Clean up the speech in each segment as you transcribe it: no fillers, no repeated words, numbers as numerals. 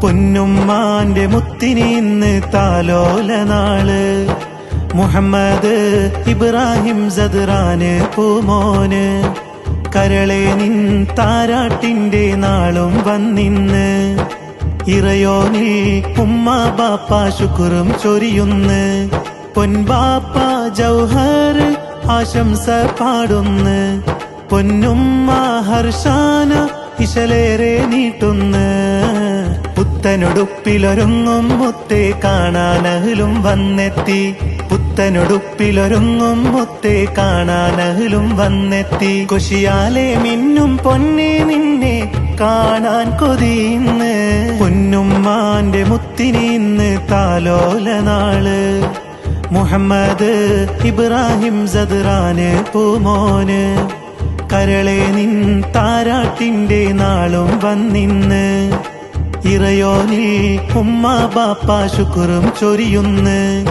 പൊന്നുമ്മാന്റെ മുത്തിന് ഇന്ന് താലോല നാള്. മുഹമ്മദ് ഇബ്രാഹിം സദ്റാന് പൂമോന്. കരളെ നിൻ താരാട്ടിന്റെ നാളും വന്നിന്ന്. ഇറയോനിൽ ഉമ്മ ബാപ്പ ശുക്റും ചൊരിയുന്ന്. പൊൻപാപ്പ ജൗഹർ ആശംസ പാടുന്ന്. പൊന്നുമ്മ ഹർഷാന ഇശലേറെ നീട്ടുന്ന്. പുത്തനുടുപ്പിലൊരുങ്ങും മുത്തേ കാണാനഹലും വന്നെത്തി. പുത്തനുടുപ്പിലൊരുങ്ങും മുത്തേ കാണാനഹലും വന്നെത്തി. കുശിയാലെ മിന്നും പൊന്നെ നിന്നെ കാണാൻ കൊതിയിന്ന്. പൊന്നുമ്മാന്റെ മുത്തിന് ഇന്ന് താലോല നാള്. മുഹമ്മദ് ഇബ്രാഹിം സദ്റാന് പൂമോന്. കരളെ നിൻ താരാട്ടിന്റെ നാളും വന്നിന്ന്. ഇറയോനിൽ ഉമ്മ ബാപ്പ ശുക്റും ചൊരിയുന്ന്.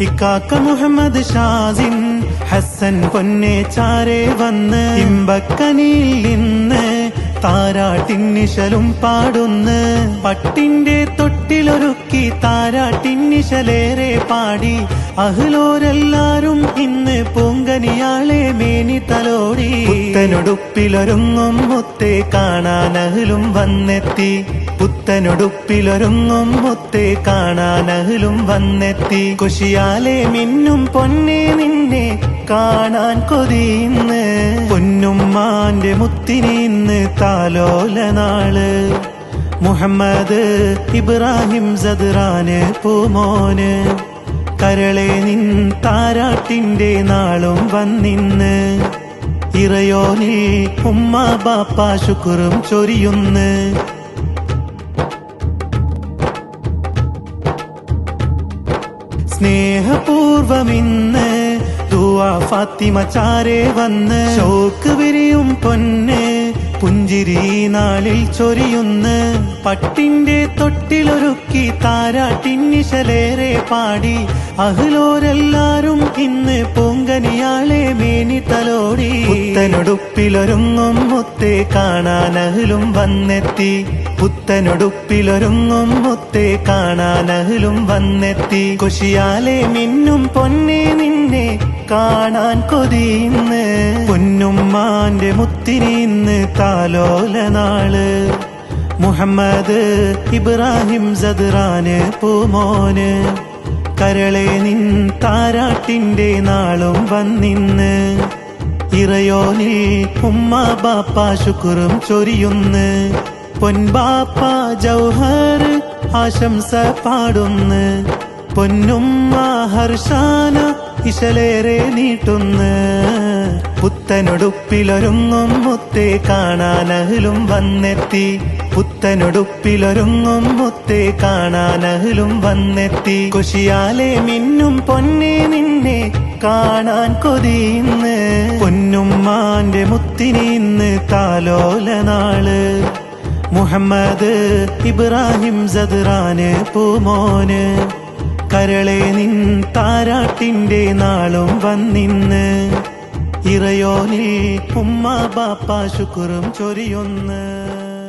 ഇക്കാക്ക മുഹമ്മദ് ഷാസിൻ ഹസൻ പൊന്നെ ചാരെ വന്ന്. ഇമ്പക്കനിയിൽ നിന്ന് താരാട്ടിന്നിശലും പാടുന്ന്. പട്ടിന്റെ തൊട്ടിലൊരുക്കി താരാട്ടിന്നിശലേറെ പാടി. അഹ്ലോരെല്ലാരും ഇന്ന് പൂങ്കനിയാളെ മേനി തലോടി. പുത്തനുടുപ്പിലൊരുങ്ങും മുത്തേ കാണാനഹലും വന്നെത്തി. പുത്തനുടുപ്പിലൊരുങ്ങും മുത്തേ കാണാനഹലും വന്നെത്തി. കുശിയാലെ മിന്നും പൊന്നെ നിന്നെ കാണാൻ കൊതിയിന്ന്. പൊന്നുമ്മാന്റെ മുത്തിന് ഇന്ന് താലോല നാള്. മുഹമ്മദ് ഇബ്രാഹിം സദ്റാന് പൂമോന്. കരളെ നിൻ താരാട്ടിന്റെ നാളും വന്നിന്ന്. ഇറയോനിൽ ഉമ്മ ബാപ്പ ശുക്റും ചൊരിയുന്ന്. സ്നേഹപൂർവമിന്ന് ദുആ ഫാത്തിമ ചാരെ വന്ന്. ഷൗക്ക് വിരിയും പൊന്ന് പുഞ്ചിരി നാളിൽ ചൊരിയുന്ന്. പട്ടിന്റെ തൊട്ടിലൊരുക്കി താരാട്ടിന്നിശലേറെ പാടി. അഹ്ലോരെല്ലാരും ഇന്ന് പൂങ്കനിയാളെ മേനി തലോടി. പുത്തനുടുപ്പിലൊരുങ്ങും മുത്തേ കാണാനഹലും വന്നെത്തി. പുത്തനുടുപ്പിലൊരുങ്ങും മുത്തേ കാണാനഹലും വന്നെത്തി. കുശിയാലെ മിന്നും പൊന്നെ നിന്നെ കാണാൻ കൊതിയിന്ന്. പൊന്നുമ്മാന്റെ മുത്തിന് ഇന്ന് താലോല നാള്. മുഹമ്മദ് ഇബ്രാഹിം സദ്റാന് പൂമോന്. കരളെ നിൻ താരാട്ടിന്റെ നാളും വന്നിന്ന്. ഇറയോനിൽ ഉമ്മ ബാപ്പ ശുക്റും ചൊരിയുന്ന്. പൊൻപാപ്പ ജൗഹർ ആശംസ പാടുന്ന്. പൊന്നുമ്മ ഹർഷാന ഇശലേറെ നീട്ടുന്ന്. പുത്തനുടുപ്പിലൊരുങ്ങും മുത്തേ കാണാനഹലും വന്നെത്തി. പുത്തനുടുപ്പിലൊരുങ്ങും മുത്തേ കാണാനഹലും വന്നെത്തി. കുശിയാലെ മിന്നും പൊന്നെ നിന്നെ കാണാൻ കൊതിയിന്ന്. പൊന്നുമ്മാന്റെ മുത്തിന് ഇന്ന് താലോല നാള്. മുഹമ്മദ് ഇബ്രാഹിം സദ്റാന് പൂമോന്. കരളെ നിൻ താരാട്ടിന്റെ നാളും വന്നിന്ന്. ഇറയോനിൽ ഉമ്മ ബാപ്പ ശുക്റും ചൊരിയുന്ന്.